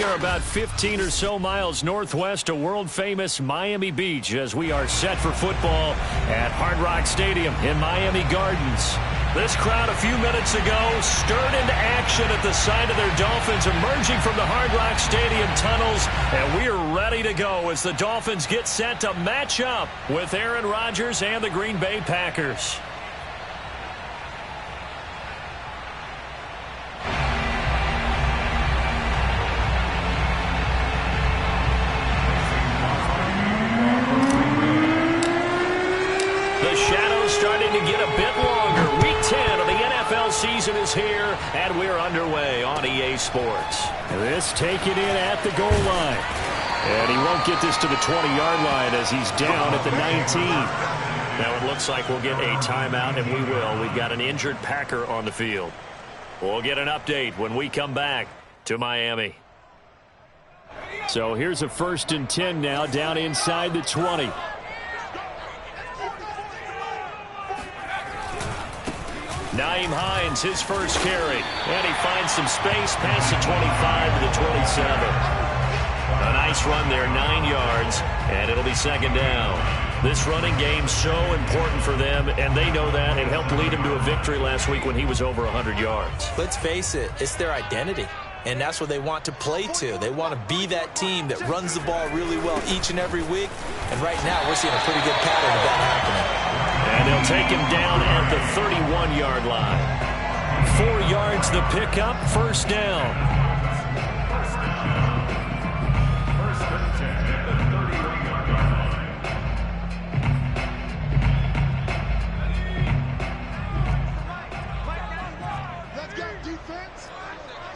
are about 15 or so miles northwest of world-famous Miami Beach as we are set for football at Hard Rock Stadium in Miami Gardens. This crowd a few minutes ago stirred into action at the sight of their Dolphins emerging from the Hard Rock Stadium tunnels, and we are ready to go as the Dolphins get set to match up with Aaron Rodgers and the Green Bay Packers. Starting to get a bit longer. Week 10 of the NFL season is here, and we're underway on EA Sports. This taken in at the goal line. And he won't get this to the 20-yard line as he's down at the 19. Now it looks like we'll get a timeout, and we will. We've got an injured Packer on the field. We'll get an update when we come back to Miami. So here's a 1st and 10 now, down inside the 20. Nyheim Hines, his first carry. And he finds some space past the 25 to the 27. A nice run there, 9 yards, and it'll be 2nd down. This running game so important for them, and they know that. It helped lead him to a victory last week when he was over 100 yards. Let's face it, it's their identity, and that's what they want to play to. They want to be that team that runs the ball really well each and every week, and right now we're seeing a pretty good pattern of that happening. And they'll take him down at the 31-yard line. 4 yards the pickup, 1st down. Let's go defense.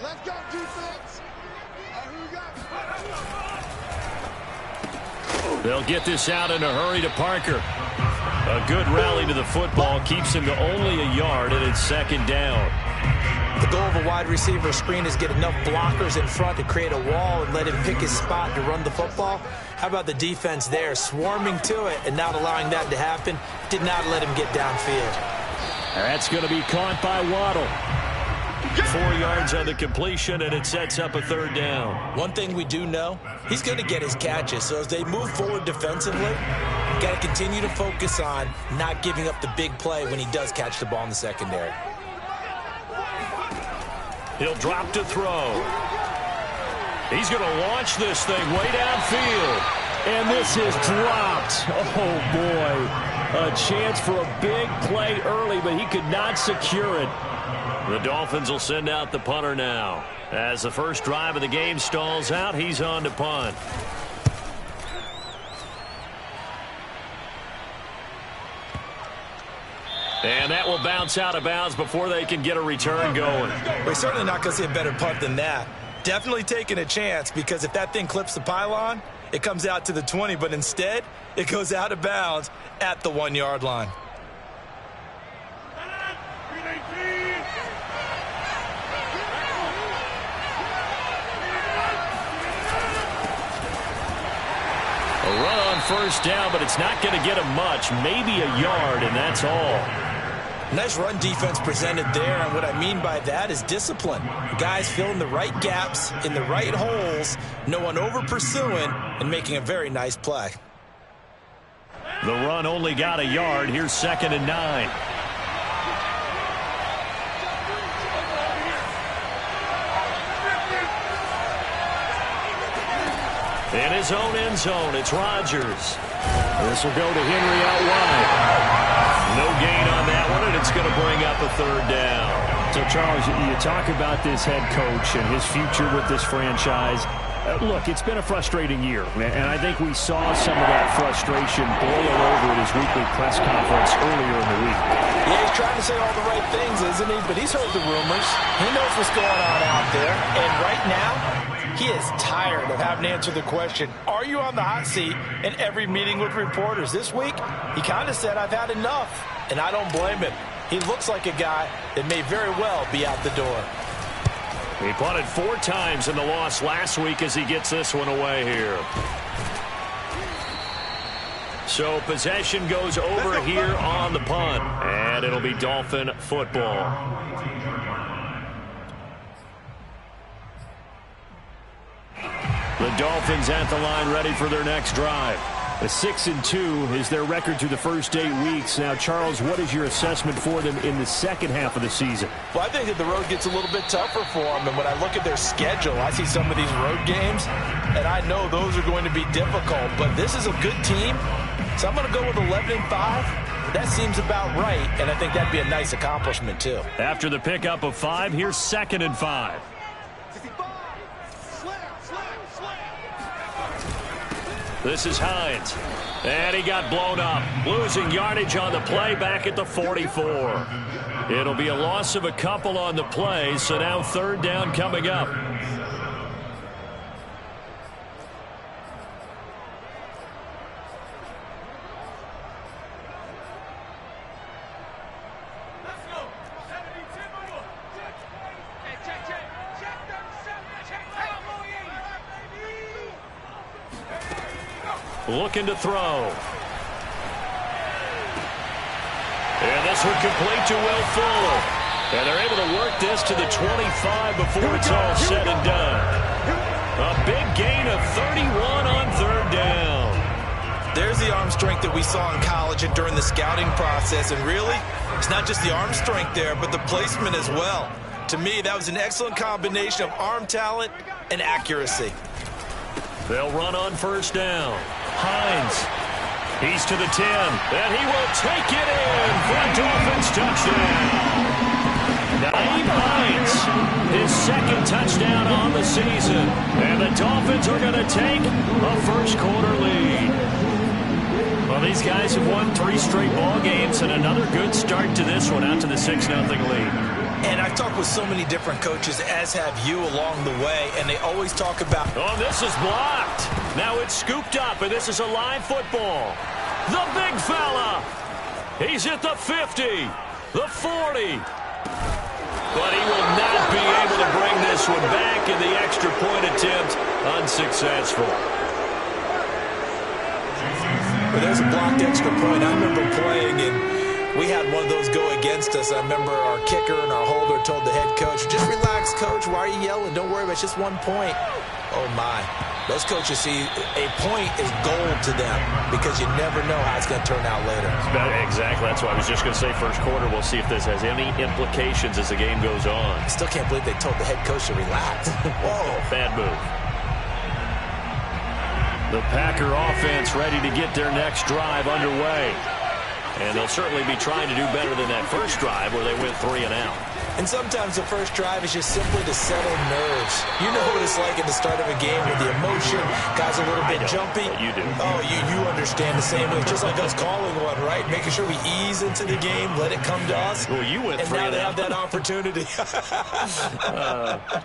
Let's go defense. They'll get this out in a hurry to Parker. A good rally to the football keeps him to only a yard, and it's 2nd down. The goal of a wide receiver screen is get enough blockers in front to create a wall and let him pick his spot to run the football. How about the defense there, swarming to it and not allowing that to happen? Did not let him get downfield. That's going to be caught by Waddle. 4 yards on the completion, and it sets up a 3rd down. One thing we do know, he's going to get his catches. So as they move forward defensively, you got to continue to focus on not giving up the big play when he does catch the ball in the secondary. He'll drop to throw. He's going to launch this thing way downfield. And this is dropped. Oh, boy. A chance for a big play early, but he could not secure it. The Dolphins will send out the punter now. As the first drive of the game stalls out, he's on to punt. And that will bounce out of bounds before they can get a return going. We're certainly not going to see a better punt than that. Definitely taking a chance, because if that thing clips the pylon, it comes out to the 20, but instead, it goes out of bounds at the 1-yard line. A run on 1st down, but it's not going to get him much. Maybe a yard, and that's all. Nice run defense presented there, and what I mean by that is discipline. Guys filling the right gaps in the right holes, no one over-pursuing, and making a very nice play. The run only got a yard. Here's 2nd and 9. In his own end zone, it's Rodgers. This will go to Henry out wide. No gain on that one, and it's going to bring up a 3rd down. So, Charles, you talk about this head coach and his future with this franchise. Look, it's been a frustrating year, and I think we saw some of that frustration boil over at his weekly press conference earlier in the week. Yeah, he's trying to say all the right things, isn't he? But he's heard the rumors. He knows what's going on out there. And right now, he is tired of having to answer the question, are you on the hot seat in every meeting with reporters? This week, he kind of said, I've had enough. And I don't blame him. He looks like a guy that may very well be out the door. He punted 4 times in the loss last week as he gets this one away here. So possession goes over here on the punt, and it'll be Dolphin football. The Dolphins at the line ready for their next drive. A 6-2 is their record through the first 8 weeks. Now, Charles, what is your assessment for them in the second half of the season? Well, I think that the road gets a little bit tougher for them. And when I look at their schedule, I see some of these road games, and I know those are going to be difficult. But this is a good team, so I'm going to go with 11-5. That seems about right, and I think that'd be a nice accomplishment, too. After the pickup of 5, here's 2nd and 5. This is Hines. And he got blown up. Losing yardage on the play back at the 44. It'll be a loss of a couple on the play, so now 3rd down coming up. Looking to throw. And this one complete to Will Fuller. And they're able to work this to the 25 before it's all said and done. A big gain of 31 on 3rd down. There's the arm strength that we saw in college and during the scouting process. And really, it's not just the arm strength there, but the placement as well. To me, that was an excellent combination of arm talent and accuracy. They'll run on 1st down. Hines. He's to the 10. And he will take it in for a Dolphins touchdown. Naeem Hines, his 2nd touchdown on the season. And the Dolphins are going to take a first-quarter lead. Well, these guys have won 3 straight ball games and another good start to this one out to the 6-0 lead. And I've talked with so many different coaches, as have you along the way, and they always talk about... Oh, this is blocked. Now it's scooped up, and this is a live football. The big fella. He's at the 50, the 40. But he will not be able to bring this one back, and the extra point attempt unsuccessful. But there's a blocked extra point. I remember playing, and we had one of those go against us. I remember our kicker and our holder told the head coach, just relax, coach. Why are you yelling? Don't worry about it. It's just 1 point. Oh, my. Those coaches see a point is gold to them because you never know how it's going to turn out later. Exactly. That's why I was just going to say first quarter. We'll see if this has any implications as the game goes on. I still can't believe they told the head coach to relax. Whoa. Bad move. The Packer offense ready to get their next drive underway. And they'll certainly be trying to do better than that first drive where they went 3 and out. And sometimes the first drive is just simply to settle nerves. You know what it's like at the start of a game with the emotion. Guys a little bit jumpy. You do. Oh, you understand the same way. Just like us calling one, right? Making sure we ease into the game, let it come to us. Well, you went 3 and out. And now they have that opportunity.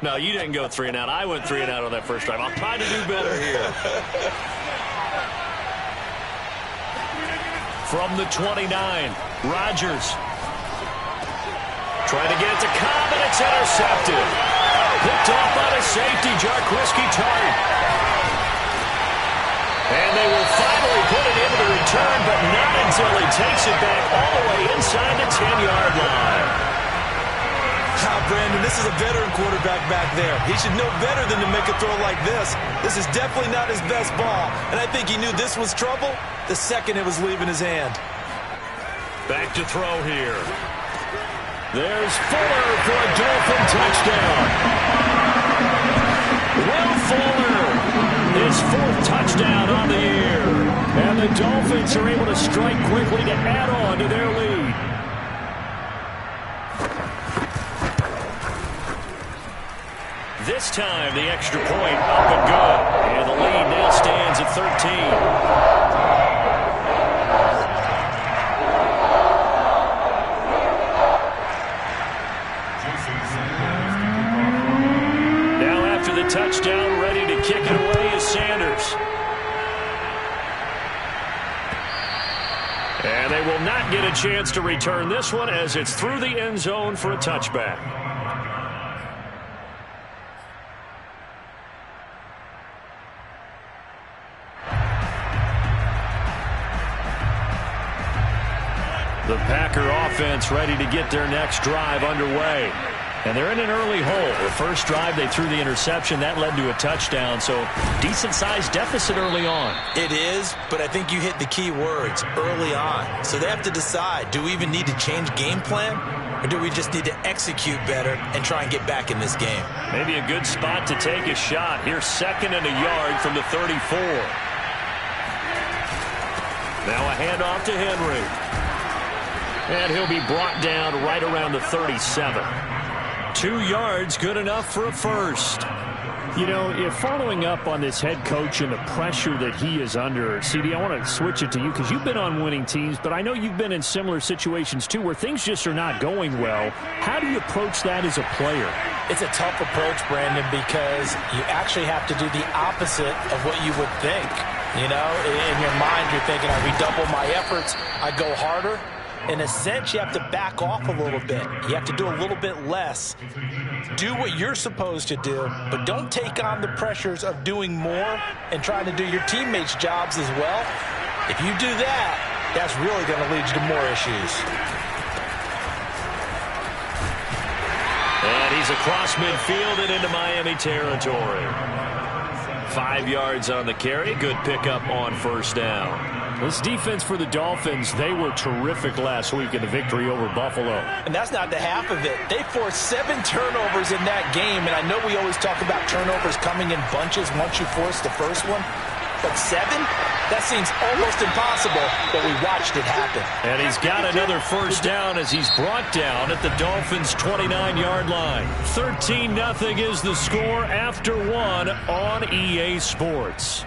No, you didn't go 3 and out. I went 3 and out on that first drive. I'll try to do better here. From the 29, Rodgers. Trying to get it to Cobb, and it's intercepted. Picked off by the safety, Jarquiski Tart. And they will finally put it into the return, but not until he takes it back all the way inside the 10-yard line. Brandon, this is a veteran quarterback back there. He should know better than to make a throw like this. This is definitely not his best ball, and I think he knew this was trouble the second it was leaving his hand. Back to throw here. There's Fuller for a Dolphin touchdown. Will Fuller, his 4th touchdown on the year. And the Dolphins are able to strike quickly to add on to their lead. This time, the extra point up and good. And the lead now stands at 13. Touchdown, ready to kick it away is Sanders. And they will not get a chance to return this one as it's through the end zone for a touchback. The Packer offense ready to get their next drive underway. And they're in an early hole. The first drive, they threw the interception. That led to a touchdown. So decent-sized deficit early on. It is, but I think you hit the key words, early on. So they have to decide, do we even need to change game plan? Or do we just need to execute better and try and get back in this game? Maybe a good spot to take a shot. Here's 2nd and a yard from the 34. Now a handoff to Henry. And he'll be brought down right around the 37. 2 yards, good enough for a first. You know, if following up on this head coach and the pressure that he is under, CD, I want to switch it to you because you've been on winning teams, but I know you've been in similar situations too where things just are not going well. How do you approach that as a player? It's a tough approach, Brandon, because you actually have to do the opposite of what you would think. You know, in your mind, you're thinking, I redouble my efforts, I go harder. In a sense, you have to back off a little bit. You have to do a little bit less. Do what you're supposed to do, but don't take on the pressures of doing more and trying to do your teammates' jobs as well. If you do that, that's really going to lead you to more issues. And he's across midfield and into Miami territory. 5 yards on the carry. Good pickup on first down. This defense for the Dolphins, they were terrific last week in the victory over Buffalo. And that's not the half of it. They forced 7 turnovers in that game, and I know we always talk about turnovers coming in bunches once you force the first one. But 7? That seems almost impossible, but we watched it happen. And he's got another first down as he's brought down at the Dolphins' 29-yard line. 13-0 is the score after 1 on EA Sports.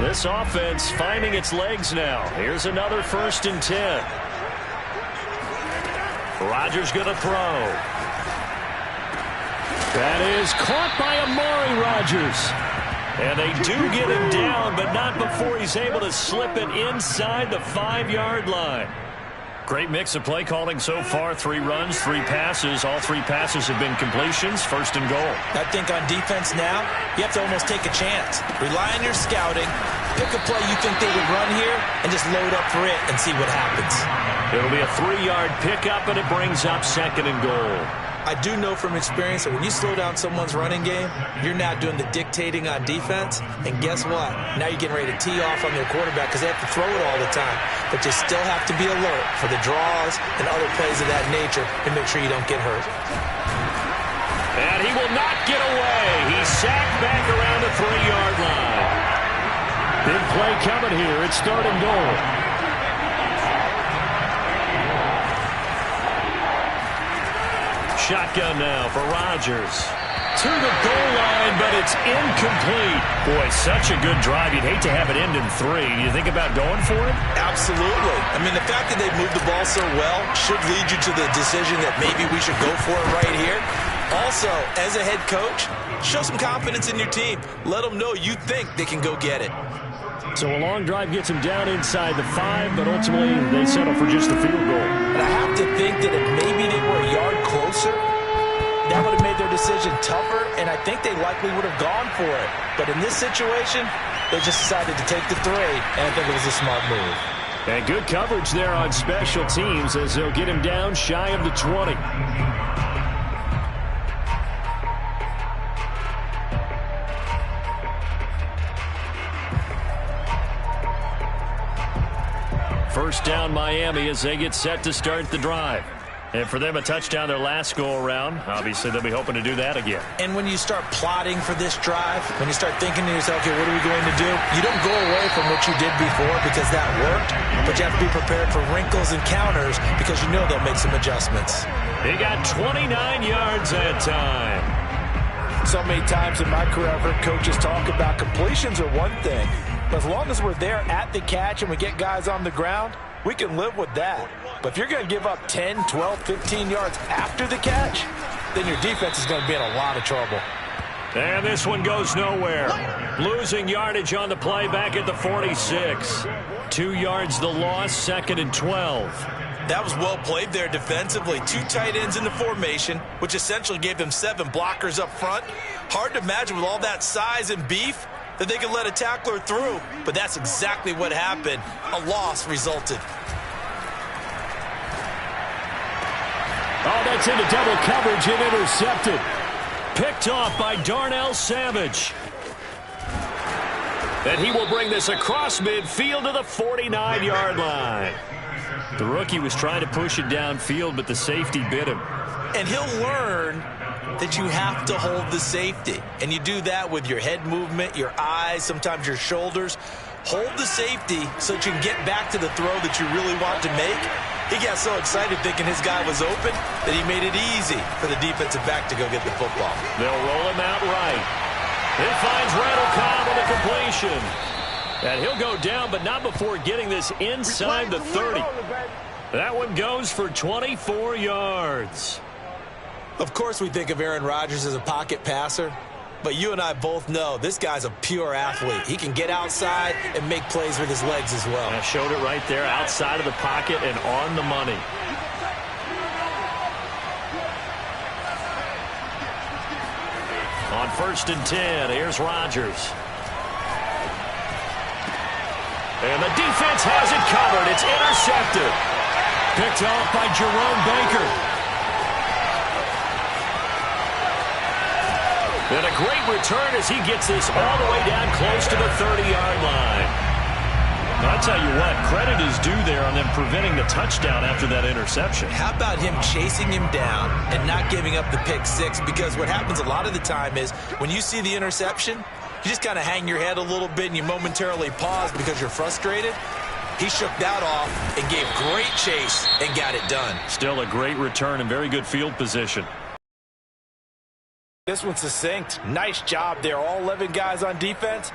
This offense finding its legs now. Here's another 1st and 10. Rodgers going to throw. That is caught by Amari Rodgers. And they do get him down, but not before he's able to slip it inside the 5-yard line. Great mix of play calling so far. 3 runs, 3 passes. All 3 passes have been completions. 1st and goal. I think on defense now, you have to almost take a chance. Rely on your scouting. Pick a play you think they would run here and just load up for it and see what happens. It'll be a 3-yard pickup, and it brings up 2nd and goal. I do know from experience that when you slow down someone's running game, you're now doing the dictating on defense. And guess what? Now you're getting ready to tee off on their quarterback because they have to throw it all the time. But you still have to be alert for the draws and other plays of that nature and make sure you don't get hurt. And he will not get away. He's sacked back around the 3-yard line. Big play coming here. It's 3rd and goal. Shotgun now for Rodgers. To the goal line, but it's incomplete. Boy, such a good drive. You'd hate to have it end in 3. You think about going for it? Absolutely. I mean, the fact that they've moved the ball so well should lead you to the decision that maybe we should go for it right here. Also, as a head coach, show some confidence in your team. Let them know you think they can go get it. So a long drive gets them down inside the 5, but ultimately they settle for just a field goal. And I have to think that if maybe they were a yard closer, that would have made their decision tougher, and I think they likely would have gone for it. But in this situation, they just decided to take the 3, and I think it was a smart move. And good coverage there on special teams as they'll get him down shy of the 20. First down Miami as they get set to start the drive. And for them, a touchdown their last go-around. Obviously, they'll be hoping to do that again. And when you start plotting for this drive, when you start thinking to yourself, okay, what are we going to do? You don't go away from what you did before because that worked, but you have to be prepared for wrinkles and counters because you know they'll make some adjustments. They got 29 yards that time. So many times in my career, I've heard coaches talk about completions are one thing. But as long as we're there at the catch and we get guys on the ground, we can live with that. But if you're going to give up 10, 12, 15 yards after the catch, then your defense is going to be in a lot of trouble. And this one goes nowhere. Losing yardage on the play back at the 46. 2 yards the loss, 2nd and 12. That was well played there defensively. 2 tight ends in the formation, which essentially gave them 7 blockers up front. Hard to imagine with all that size and beef that they could let a tackler through, but that's exactly what happened. A loss resulted. Oh, that's into double coverage and intercepted. Picked off by Darnell Savage. And he will bring this across midfield to the 49-yard line. The rookie was trying to push it downfield, but the safety bit him. And he'll learn that you have to hold the safety. And you do that with your head movement, your eyes, sometimes your shoulders. Hold the safety so that you can get back to the throw that you really want to make. He got so excited thinking his guy was open that he made it easy for the defensive back to go get the football. They'll roll him out right. It finds Randall Cobb on the completion. And he'll go down, but not before getting this inside the 30. That one goes for 24 yards. Of course we think of Aaron Rodgers as a pocket passer, but you and I both know this guy's a pure athlete. He can get outside and make plays with his legs as well. I showed it right there, outside of the pocket and on the money. On 1st and 10, here's Rodgers. And the defense has it covered. It's intercepted. Picked off by Jerome Baker. And a great return as he gets this all the way down close to the 30-yard line. I'll tell you what, credit is due there on them preventing the touchdown after that interception. How about him chasing him down and not giving up the pick six? Because what happens a lot of the time is when you see the interception, you just kind of hang your head a little bit and you momentarily pause because you're frustrated. He shook that off and gave great chase and got it done. Still a great return and very good field position. This one's succinct. Nice job there. All 11 guys on defense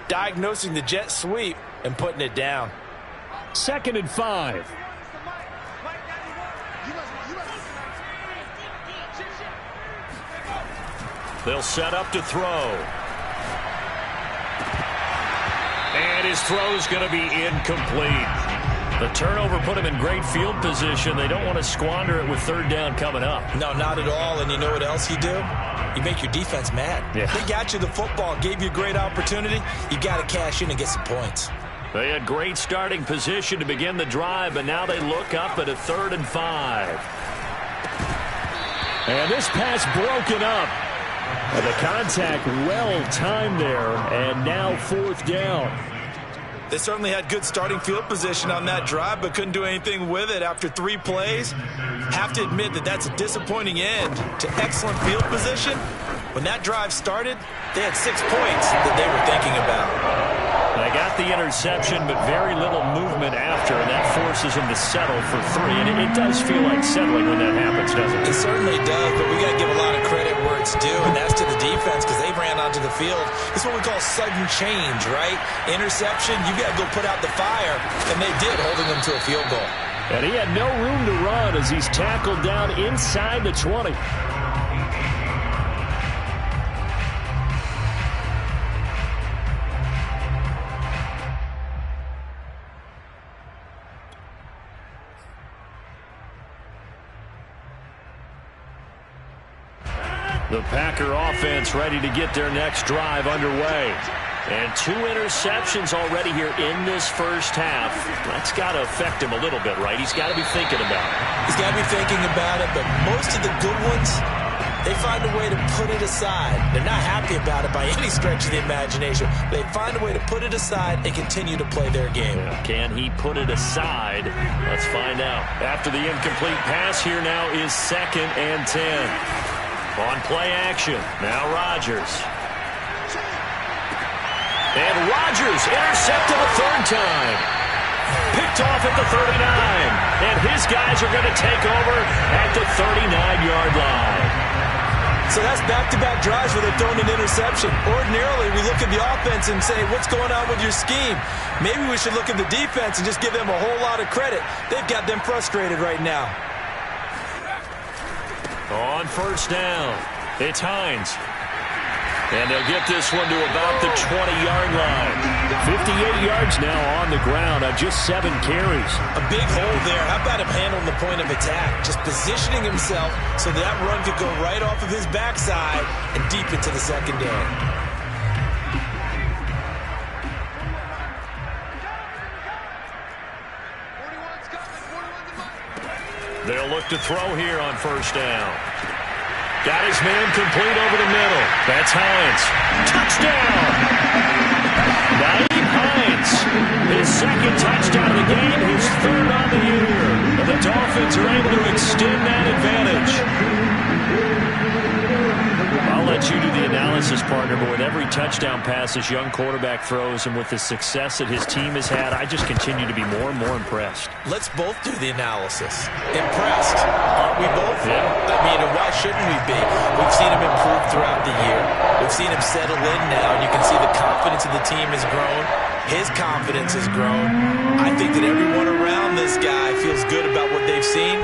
diagnosing the jet sweep and putting it down. 2nd and 5. They'll set up to throw. And his throw's going to be incomplete. The turnover put him in great field position. They don't want to squander it with 3rd down coming up. No, not at all. And you know what else you do? You make your defense mad. Yeah. They got you the football, gave you a great opportunity. You got to cash in and get some points. They had great starting position to begin the drive, but now they look up at a 3rd and 5. And this pass broken up. And the contact well timed there, and now 4th down. They certainly had good starting field position on that drive, but couldn't do anything with it after 3 plays. Have to admit that that's a disappointing end to excellent field position. When that drive started, they had 6 points that they were thinking about. They got the interception, but very little movement after, and that forces them to settle for 3. And it does feel like settling when that happens, doesn't it? It certainly does, but we got to give a lot of credit where it's due, and that's to the defense because they ran onto the field. It's what we call sudden change, right? Interception, you got to go put out the fire, and they did, holding them to a field goal. And he had no room to run as he's tackled down inside the 20. The Packer offense ready to get their next drive underway. And 2 interceptions already here in this first half. That's got to affect him a little bit, right? He's got to be thinking about it. He's got to be thinking about it, but most of the good ones, they find a way to put it aside. They're not happy about it by any stretch of the imagination. They find a way to put it aside and continue to play their game. Can he put it aside? Let's find out. After the incomplete pass, here now is 2nd and 10. On play action, now Rodgers. And Rodgers intercepted a 3rd time. Picked off at the 39. And his guys are going to take over at the 39-yard line. So that's back-to-back drives where they're throwing an interception. Ordinarily, we look at the offense and say, what's going on with your scheme? Maybe we should look at the defense and just give them a whole lot of credit. They've got them frustrated right now. On 1st down, it's Hines. And they'll get this one to about the 20-yard line. 58 yards now on the ground on just 7 carries. A big hole there. How about him handling the point of attack? Just positioning himself so that run could go right off of his backside and deep into the secondary. They'll look to throw here on first down. Got his man complete over the middle. That's Hines. Touchdown! Naeem Hines. His second touchdown of the game. His third on the year. And the Dolphins are able to extend that advantage. I'll let you do the analysis, partner, but with every touchdown pass this young quarterback throws and with the success that his team has had, I just continue to be more and more impressed. Let's both do the analysis. Impressed, aren't we both? Yeah. I mean, why shouldn't we be? We've seen him improve throughout the year. We've seen him settle in now, and you can see the confidence of the team has grown. His confidence has grown. I think that everyone around this guy feels good about what they've seen,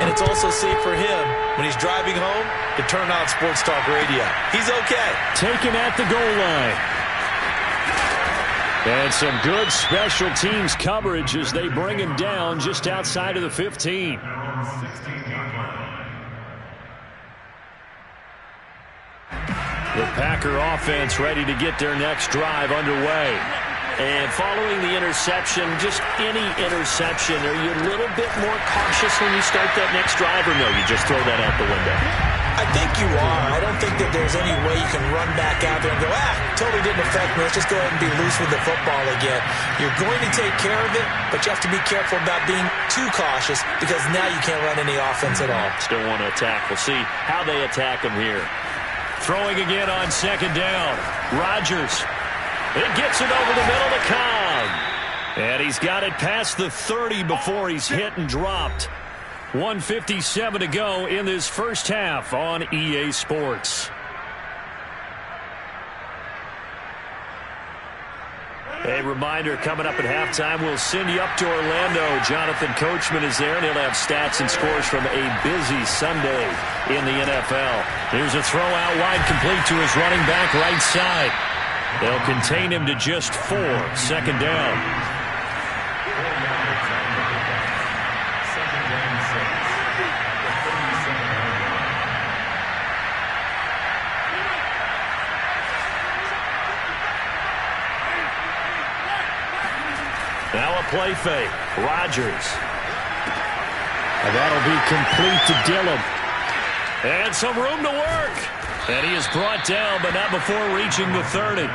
and it's also safe for him when he's driving home to turn on Sports Talk Radio. He's okay. Taken at the goal line. And some good special teams coverage as they bring him down just outside of the 15. The Packer offense ready to get their next drive underway. And following the interception, just any interception, are you a little bit more cautious when you start that next drive, or no, you just throw that out the window? I think you are. I don't think that there's any way you can run back out there and go, totally didn't affect me. Let's just go ahead and be loose with the football again. You're going to take care of it, but you have to be careful about being too cautious because now you can't run any offense at all. Still want to attack. We'll see how they attack him here. Throwing again on second down. Rodgers. It gets it over the middle to Cobb. And he's got it past the 30 before he's hit and dropped. 1:57 to go in this first half on EA Sports. A reminder, coming up at halftime, we'll send you up to Orlando. Jonathan Coachman is there, and he'll have stats and scores from a busy Sunday in the NFL. Here's a throw out wide, complete to his running back right side. They'll contain him to just 4. Second down. Now a play fake. Rodgers. And that'll be complete to Dillon. And some room to work. And he is brought down, but not before reaching the 30.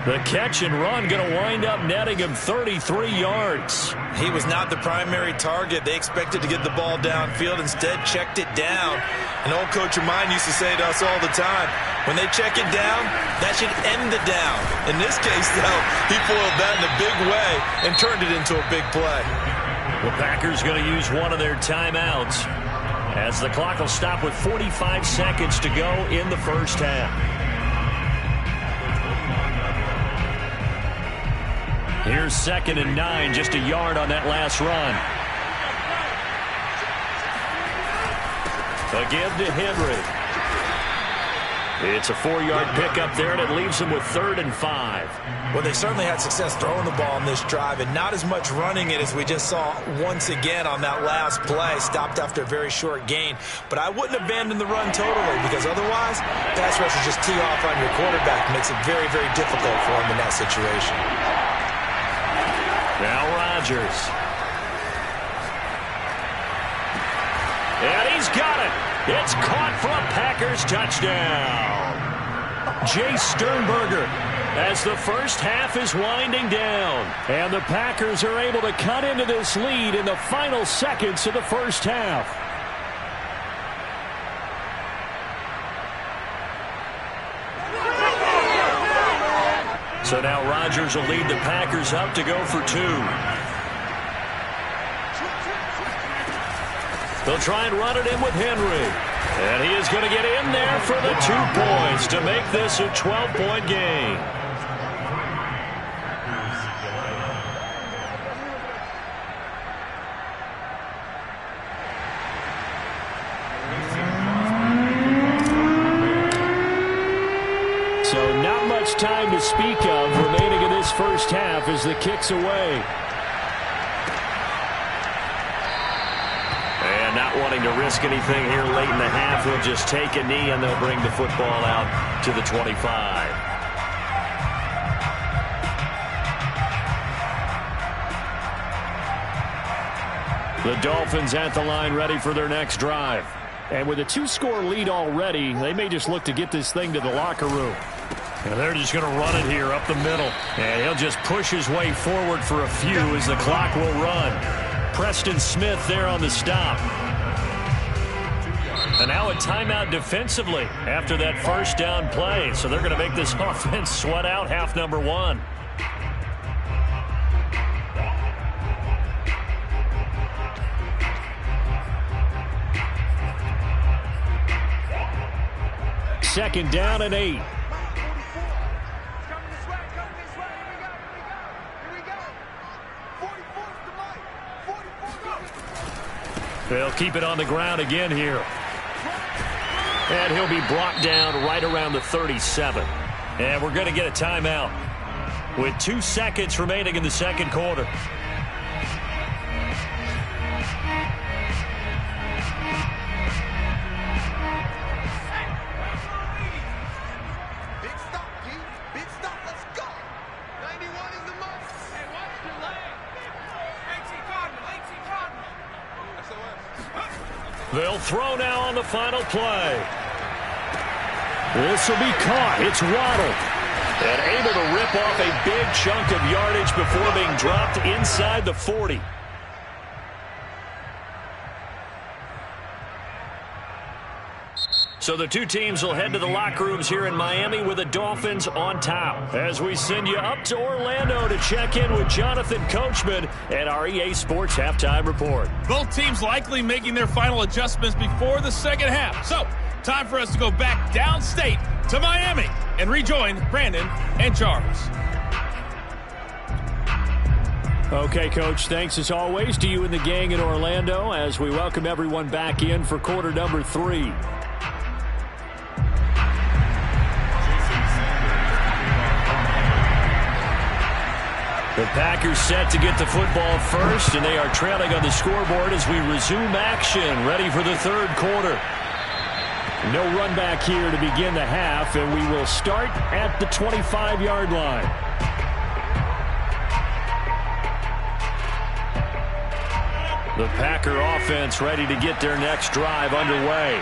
The catch and run going to wind up netting him 33 yards. He was not the primary target. They expected to get the ball downfield. Instead, checked it down. An old coach of mine used to say to us all the time, when they check it down, that should end the down. In this case, though, he foiled that in a big way and turned it into a big play. The Packers going to use one of their timeouts, as the clock will stop with 45 seconds to go in the first half. Here's 2nd and 9, just a yard on that last run. A give to Henry. It's a 4-yard pickup there, and it leaves him with 3rd and 5. Well, they certainly had success throwing the ball on this drive, and not as much running it as we just saw once again on that last play. Stopped after a very short gain. But I wouldn't abandon the run totally, because otherwise, pass rushers just tee off on your quarterback. Makes it very, very difficult for him in that situation. Now Rodgers. And he's got it. It's caught for a Packers touchdown. Jay Sternberger, as the first half is winding down. And the Packers are able to cut into this lead in the final seconds of the first half. So now Rodgers will lead the Packers up to go for 2. They'll try and run it in with Henry. And he is going to get in there for the 2 points to make this a 12-point game. So not much time to speak of remaining in this first half as the kick's away. And not wanting to risk anything here late in the half, he'll just take a knee and they'll bring the football out to the 25. The Dolphins at the line ready for their next drive. And with a 2-score lead already, they may just look to get this thing to the locker room. And they're just going to run it here up the middle. And he'll just push his way forward for a few as the clock will run. Preston Smith there on the stop. And now a timeout defensively after that first down play. So they're going to make this offense sweat out half number one. Second down and 8. They'll keep it on the ground again here. And he'll be brought down right around the 37. And we're going to get a timeout with 2 seconds remaining in the second quarter. They'll throw now on the final play. This will be caught. It's Waddle. And able to rip off a big chunk of yardage before being dropped inside the 40. So the two teams will head to the locker rooms here in Miami with the Dolphins on top. As we send you up to Orlando to check in with Jonathan Coachman at our EA Sports Halftime Report. Both teams likely making their final adjustments before the second half. So, time for us to go back downstate to Miami and rejoin Brandon and Charles. Okay, Coach, thanks as always to you and the gang in Orlando as we welcome everyone back in for quarter number 3. The Packers set to get the football first, and they are trailing on the scoreboard as we resume action, ready for the third quarter. No run back here to begin the half, and we will start at the 25-yard line. The Packer offense ready to get their next drive underway.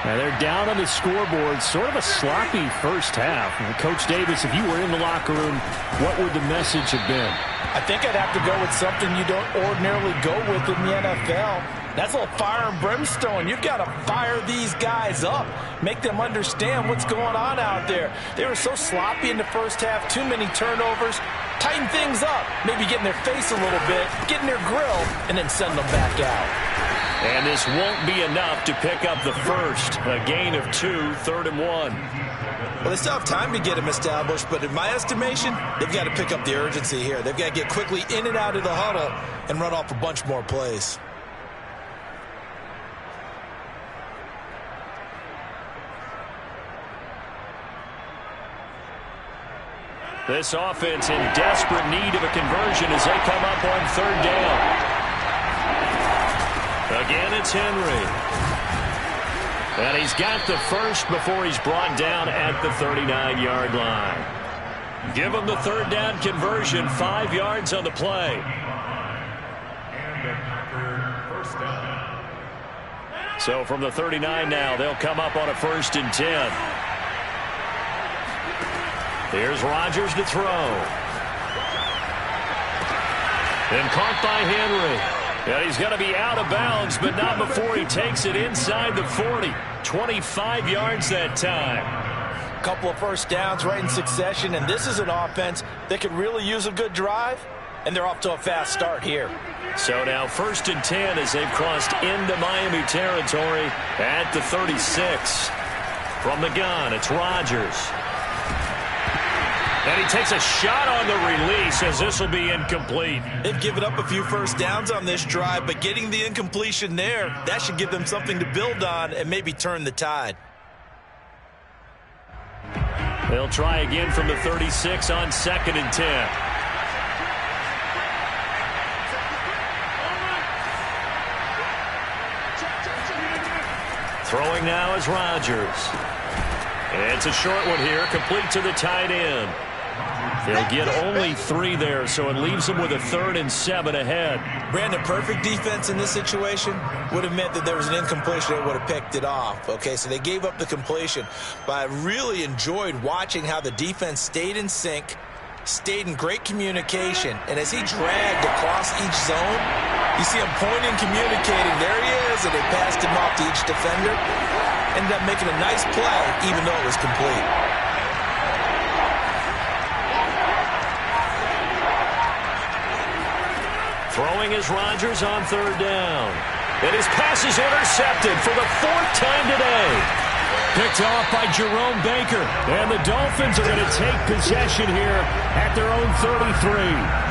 Now they're down on the scoreboard, sort of a sloppy first half. And Coach Davis, if you were in the locker room, what would the message have been? I think I'd have to go with something you don't ordinarily go with in the NFL. That's a little fire and brimstone. You've got to fire these guys up. Make them understand what's going on out there. They were so sloppy in the first half, too many turnovers. Tighten things up. Maybe get in their face a little bit, get in their grill, and then send them back out. And this won't be enough to pick up the first. A gain of 2, 3rd and 1. Well, they still have time to get him established, but in my estimation, they've got to pick up the urgency here. They've got to get quickly in and out of the huddle and run off a bunch more plays. This offense in desperate need of a conversion as they come up on 3rd down. Again, it's Henry. And he's got the first before he's brought down at the 39-yard line. Give him the 3rd down conversion, 5 yards on the play. So from the 39 now, they'll come up on a 1st and 10. Here's Rodgers to throw. And caught by Henry. And he's going to be out of bounds, but not before he takes it inside the 40. 25 yards that time. A couple of first downs right in succession, and this is an offense that could really use a good drive, and they're off to a fast start here. So now 1st and 10 as they've crossed into Miami territory at the 36. From the gun, it's Rodgers. And he takes a shot on the release as this will be incomplete. They've given up a few first downs on this drive, but getting the incompletion there, that should give them something to build on and maybe turn the tide. They'll try again from the 36 on 2nd and 10. Throwing now is Rodgers. It's a short one here, complete to the tight end. He'll get only 3 there, so it leaves him with a 3rd and 7 ahead. Brandon, perfect defense in this situation would have meant that there was an incompletion that would have picked it off. Okay, so they gave up the completion. But I really enjoyed watching how the defense stayed in sync, stayed in great communication, and as he dragged across each zone, you see him pointing, communicating. There he is, and they passed him off to each defender. Ended up making a nice play, even though it was complete. Throwing is Rodgers on 3rd down. And his pass is intercepted for the 4th time today. Picked off by Jerome Baker. And the Dolphins are going to take possession here at their own 33.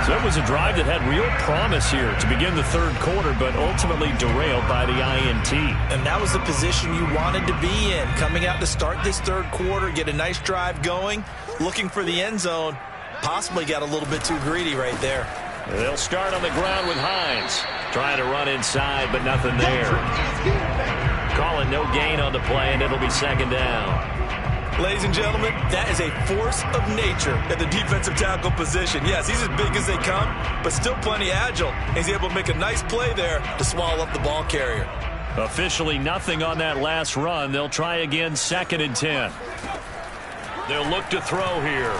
So that was a drive that had real promise here to begin the 3rd quarter, but ultimately derailed by the INT. And that was the position you wanted to be in. Coming out to start this 3rd quarter, get a nice drive going, looking for the end zone. Possibly got a little bit too greedy right there. They'll start on the ground with Hines. Trying to run inside, but nothing there. Calling no gain on the play, and it'll be 2nd down. Ladies and gentlemen, that is a force of nature at the defensive tackle position. Yes, he's as big as they come, but still plenty agile. He's able to make a nice play there to swallow up the ball carrier. Officially nothing on that last run. They'll try again, 2nd and 10. They'll look to throw here.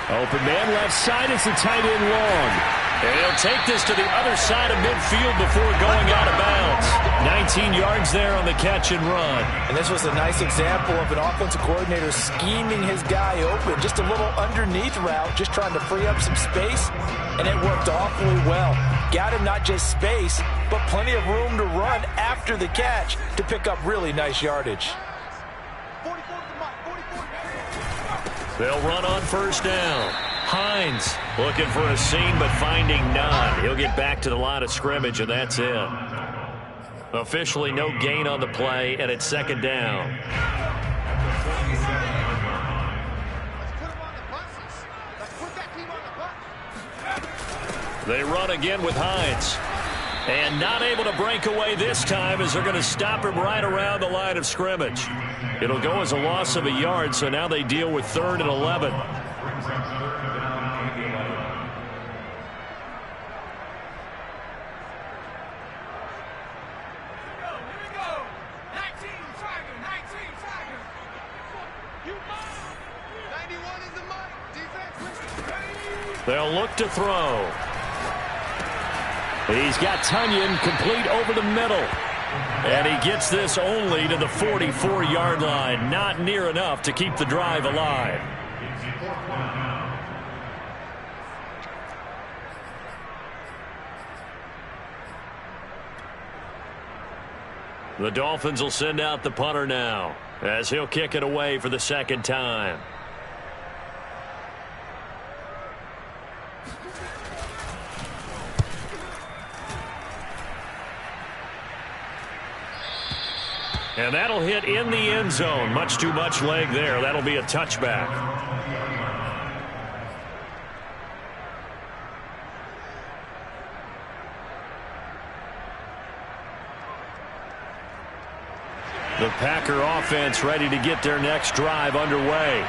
Open man left side. It's a tight end long. And he'll take this to the other side of midfield before going out of bounds. 19 yards there on the catch and run. And this was a nice example of an offensive coordinator scheming his guy open. Just a little underneath route, just trying to free up some space, and it worked awfully well. Got him not just space, but plenty of room to run after the catch to pick up really nice yardage. They'll run on 1st down. Hines looking for a seam, but finding none. He'll get back to the line of scrimmage, and that's it. Officially no gain on the play, and it's 2nd down. They run again with Hines. And not able to break away this time as they're going to stop him right around the line of scrimmage. It'll go as a loss of a yard, so now they deal with 3rd and 11. They'll look to throw. He's got Tunyon complete over the middle. And he gets this only to the 44-yard line. Not near enough to keep the drive alive. The Dolphins will send out the punter now as he'll kick it away for the 2nd time. And that'll hit in the end zone. Much too much leg there. That'll be a touchback. The Packer offense ready to get their next drive underway.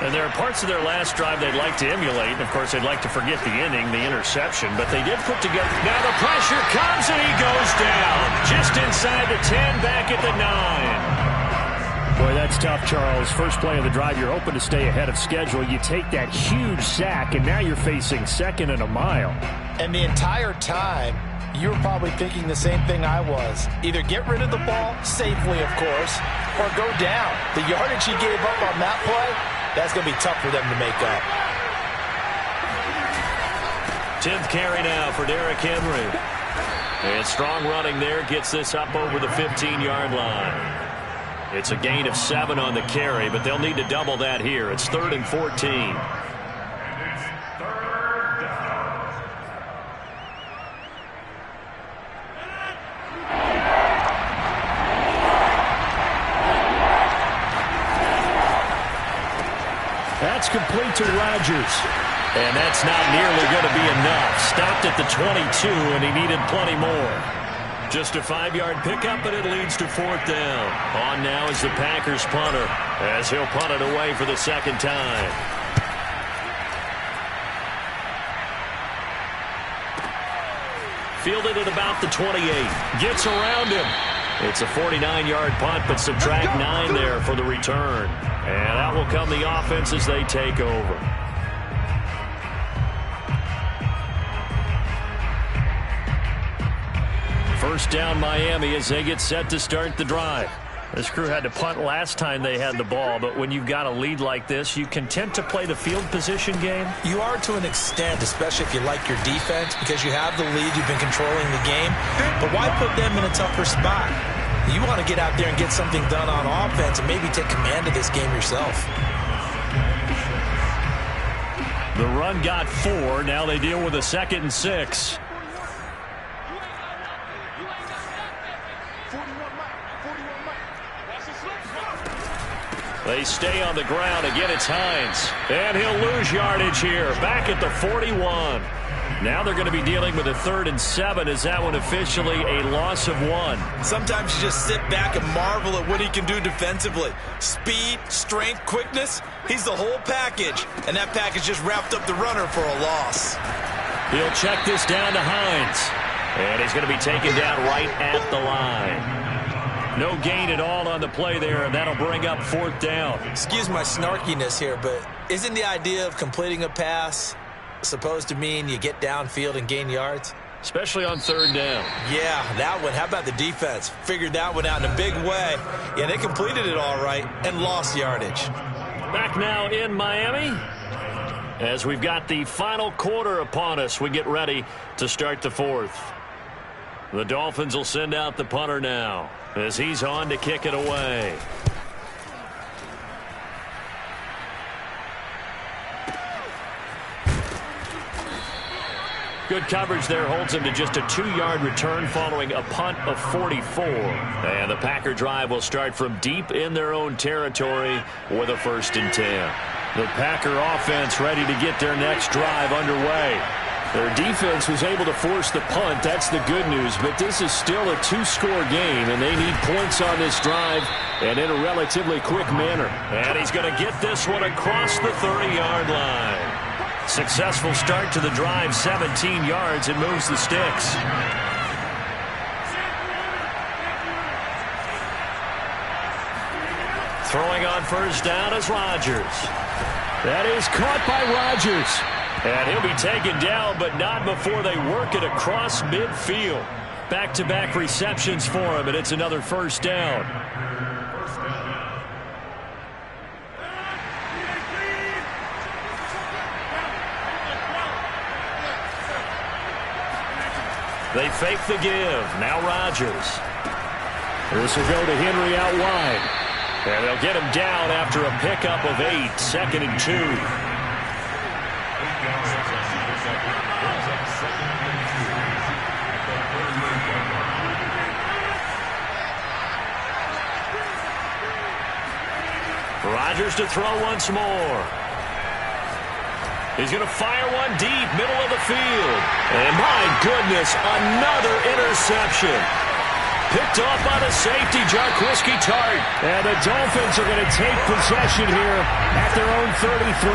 And there are parts of their last drive they'd like to emulate. And, of course, they'd like to forget the inning, the interception. But they did put together. Now the pressure comes, and he goes down. Just inside the 10, back at the 9. Boy, that's tough, Charles. First play of the drive, you're hoping to stay ahead of schedule. You take that huge sack, and now you're facing 2nd and a mile. And the entire time, you were probably thinking the same thing I was. Either get rid of the ball, safely, of course, or go down. The yardage he gave up on that play, that's going to be tough for them to make up. 10th carry now for Derrick Henry. And strong running there gets this up over the 15-yard line. It's a gain of 7 on the carry, but they'll need to double that here. It's 3rd and 14. That's complete to Rodgers. And that's not nearly going to be enough. Stopped at the 22, and he needed plenty more. Just a 5-yard pickup, but it leads to 4th down. On now is the Packers punter, as he'll punt it away for the 2nd time. Fielded at about the 28. Gets around him. It's a 49-yard punt, but subtract 9 there for the return. And out will come the offense as they take over. First down Miami as they get set to start the drive. This crew had to punt last time they had the ball, but when you've got a lead like this, you content to play the field position game? You are to an extent, especially if you like your defense, because you have the lead, you've been controlling the game. But why put them in a tougher spot? You want to get out there and get something done on offense and maybe take command of this game yourself. The run got 4. Now they deal with a 2nd and 6. They stay on the ground. Again, it's Hines. And he'll lose yardage here. Back at the 41. Now they're going to be dealing with a 3rd and 7. Is that one officially a loss of 1? Sometimes you just sit back and marvel at what he can do defensively. Speed, strength, quickness. He's the whole package. And that package just wrapped up the runner for a loss. He'll check this down to Hines. And he's going to be taken down right at the line. No gain at all on the play there, and that'll bring up 4th down. Excuse my snarkiness here, but isn't the idea of completing a pass supposed to mean you get downfield and gain yards? Especially on 3rd down. Yeah, that one. How about the defense? Figured that one out in a big way. Yeah, they completed it all right and lost yardage. Back now in Miami. As we've got the final quarter upon us, we get ready to start the 4th. The Dolphins will send out the punter now as he's on to kick it away. Good coverage there holds him to just a 2-yard return following a punt of 44. And the Packer drive will start from deep in their own territory with a 1st and 10. The Packer offense ready to get their next drive underway. Their defense was able to force the punt. That's the good news. But this is still a 2-score game, and they need points on this drive and in a relatively quick manner. And he's going to get this one across the 30-yard line. Successful start to the drive, 17 yards, and moves the sticks. Throwing on 1st down is Rodgers. That is caught by Rodgers. And he'll be taken down, but not before they work it across midfield. Back-to-back receptions for him, and it's another 1st down. They fake the give. Now Rodgers. This will go to Henry out wide. And they'll get him down after a pickup of 8, 2nd and 2. Rodgers to throw once more. He's going to fire one deep, middle of the field. And my goodness, another interception. Picked off by the safety, Jarquiski Tart. And the Dolphins are going to take possession here at their own 33.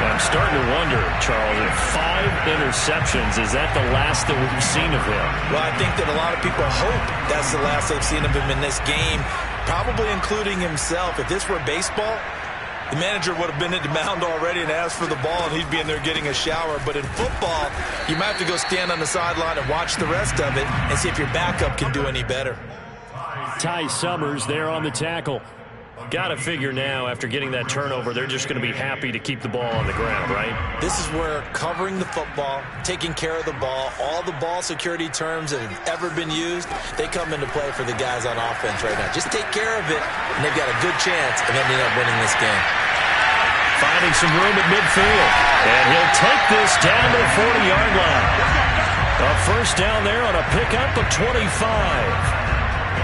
I'm starting to wonder, Charles, if 5 interceptions, is that the last that we've seen of him? Well, I think that a lot of people hope that's the last they've seen of him in this game, probably including himself. If this were baseball, the manager would have been at the mound already and asked for the ball, and he'd be in there getting a shower. But in football, you might have to go stand on the sideline and watch the rest of it and see if your backup can do any better. Ty Summers there on the tackle. Got to figure now, after getting that turnover, they're just going to be happy to keep the ball on the ground, right? This is where covering the football, taking care of the ball, all the ball security terms that have ever been used, they come into play for the guys on offense right now. Just take care of it, and they've got a good chance of ending up winning this game. Finding some room at midfield, and he'll take this down to the 40-yard line. A 1st down there on a pickup of 25.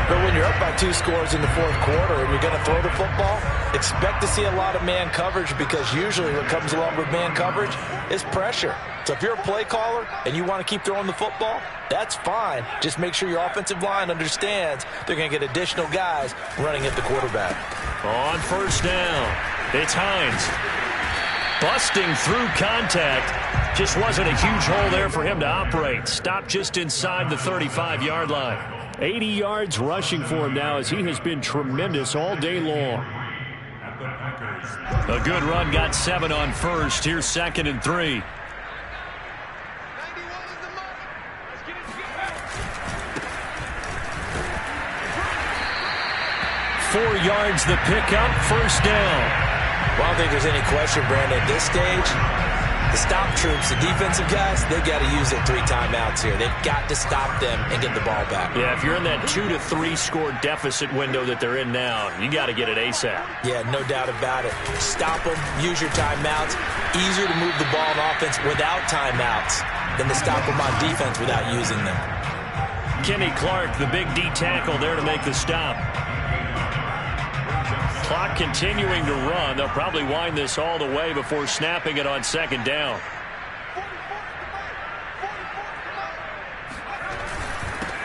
But when you're up by 2 scores in the 4th quarter and you're going to throw the football, expect to see a lot of man coverage, because usually what comes along with man coverage is pressure. So if you're a play caller and you want to keep throwing the football, that's fine. Just make sure your offensive line understands they're going to get additional guys running at the quarterback. On 1st down, it's Hines. busting through contact. Just wasn't a huge hole there for him to operate. Stopped just inside the 35-yard line. 80 yards rushing for him now as he has been tremendous all day long. A good run, got 7 on first. Here's 2nd and 3. Four yards the pickup, first down. Well, I don't think there's any question, Brandon, at this stage, the stop troops, the defensive guys, they've got to use their 3 timeouts here. They've got to stop them and get the ball back. Yeah, if you're in that 2 to 3 score deficit window that they're in now, you got to get it ASAP. Yeah, no doubt about it. Stop them, use your timeouts. Easier to move the ball on offense without timeouts than to stop them on defense without using them. Kenny Clark, the big D tackle there to make the stop. Clock continuing to run. They'll probably wind this all the way before snapping it on 2nd down.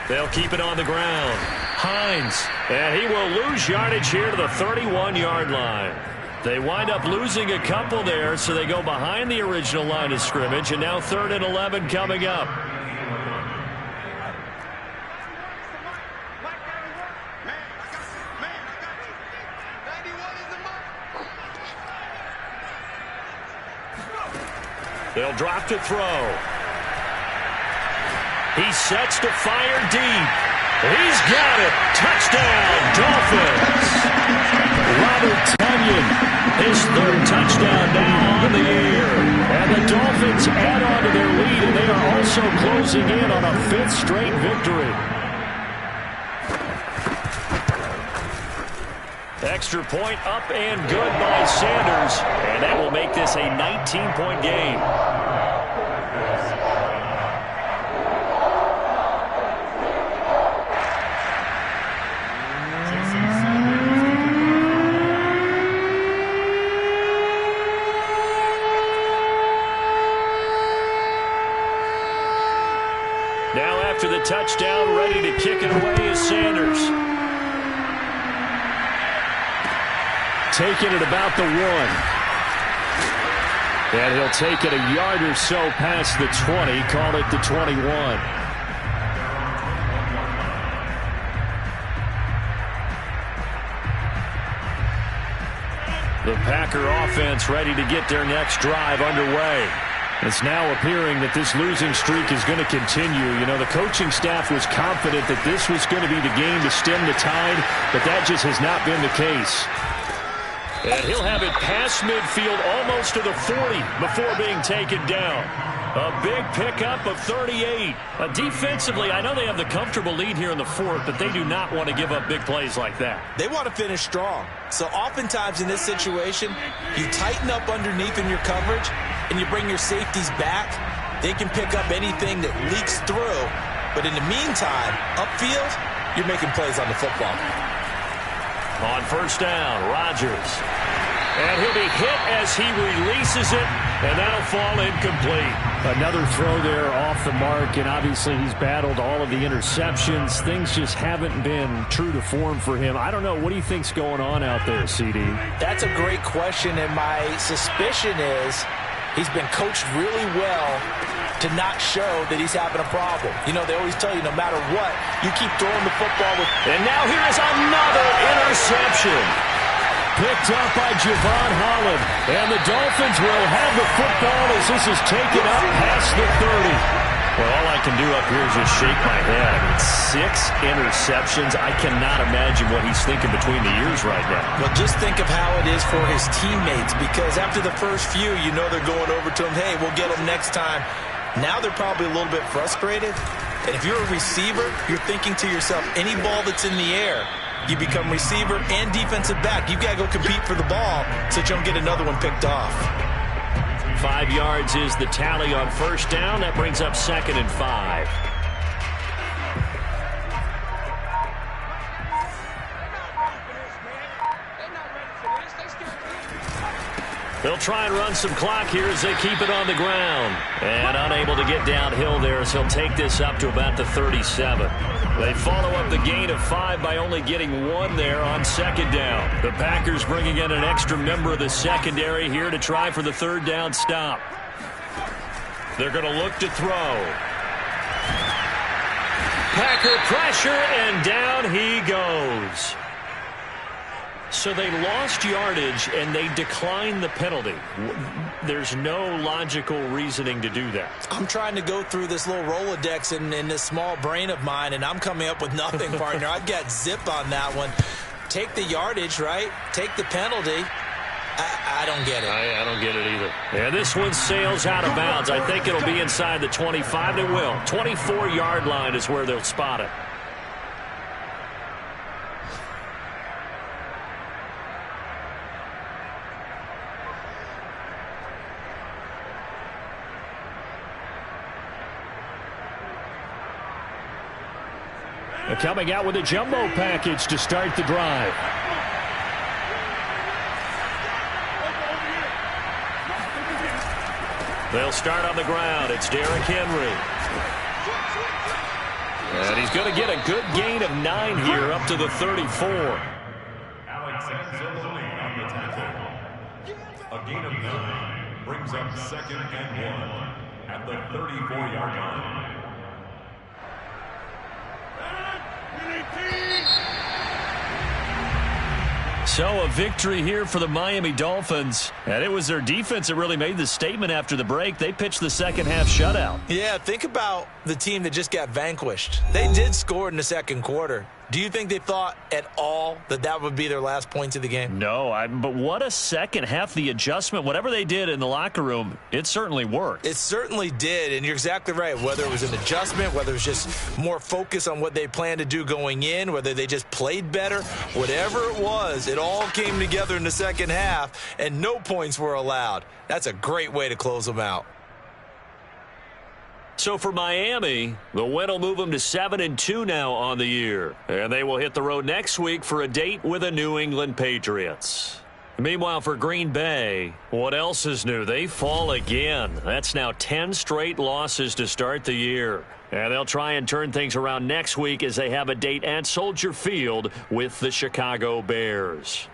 They'll keep it on the ground. Hines, and he will lose yardage here to the 31-yard line. They wind up losing a couple there, so they go behind the original line of scrimmage, and now 3rd and 11 coming up. They'll drop to throw. He sets to fire deep. He's got it. Touchdown, Dolphins. Robert Tonyan, his 3rd touchdown now on the air. And the Dolphins add on to their lead, and they are also closing in on a 5th straight victory. Extra point up and good by Sanders. And that will make this a 19-point game. Now after the touchdown, ready to kick it away is Sanders. Taking it about the 1. And he'll take it a yard or so past the 20. Call it the 21. The Packer offense ready to get their next drive underway. It's now appearing that this losing streak is going to continue. You know, the coaching staff was confident that this was going to be the game to stem the tide, but that just has not been the case. And he'll have it past midfield almost to the 40 before being taken down. A big pickup of 38. Defensively, I know they have the comfortable lead here in the 4th, but they do not want to give up big plays like that. They want to finish strong. So oftentimes in this situation, you tighten up underneath in your coverage and you bring your safeties back. They can pick up anything that leaks through. But in the meantime, upfield, you're making plays on the football. On first down, Rodgers. And he'll be hit as he releases it, and that'll fall incomplete. Another throw there off the mark, and obviously he's battled all of the interceptions. Things just haven't been true to form for him. I don't know. What do you think's going on out there, CD? That's a great question, and my suspicion is he's been coached really well to not show that he's having a problem. You know, they always tell you no matter what, you keep throwing the football with. And now here is another interception. Picked up by Javon Holland. And the Dolphins will have the football as this is taken up past the 30. Well, all I can do up here is just shake my head. I mean, 6 interceptions. I cannot imagine what he's thinking between the ears right now. Well, just think of how it is for his teammates, because after the first few, you know they're going over to him, hey, we'll get him next time. Now they're probably a little bit frustrated. And if you're a receiver, you're thinking to yourself, any ball that's in the air, you become receiver and defensive back. You've got to go compete for the ball so that you don't get another one picked off. 5 yards is the tally on first down. That brings up 2nd and 5. They'll try and run some clock here as they keep it on the ground. And unable to get downhill there as he'll take this up to about the 37. They follow up the gain of 5 by only getting 1 there on second down. The Packers bringing in an extra member of the secondary here to try for the third down stop. They're going to look to throw. Packer pressure, and down he goes. So they lost yardage, and they declined the penalty. There's no logical reasoning to do that. I'm trying to go through this little Rolodex in this small brain of mine, and I'm coming up with nothing, partner. I've got zip on that one. Take the yardage, right? Take the penalty. I don't get it. I don't get it either. And this one sails out of bounds. I think it'll be inside the 25. It will. 24-yard line is where they'll spot it. Coming out with a jumbo package to start the drive. They'll start on the ground. It's Derrick Henry. And he's going to get a good gain of 9 here up to the 34. A gain of 9 brings up 2nd and 1 at the 34-yard line. So a victory here for the Miami Dolphins. And it was their defense that really made the statement after the break. They pitched the second half shutout. Yeah, think about the team that just got vanquished. They did score in the second quarter. Do you think they thought at all that that would be their last points of the game? No, but what a second half. The adjustment, whatever they did in the locker room, it certainly worked. It certainly did, and you're exactly right. Whether it was an adjustment, whether it was just more focus on what they planned to do going in, whether they just played better, whatever it was, it all came together in the second half, and no points were allowed. That's a great way to close them out. So for Miami, the win will move them to 7-2 now on the year. And they will hit the road next week for a date with the New England Patriots. Meanwhile, for Green Bay, what else is new? They fall again. That's now 10 straight losses to start the year. And they'll try and turn things around next week as they have a date at Soldier Field with the Chicago Bears.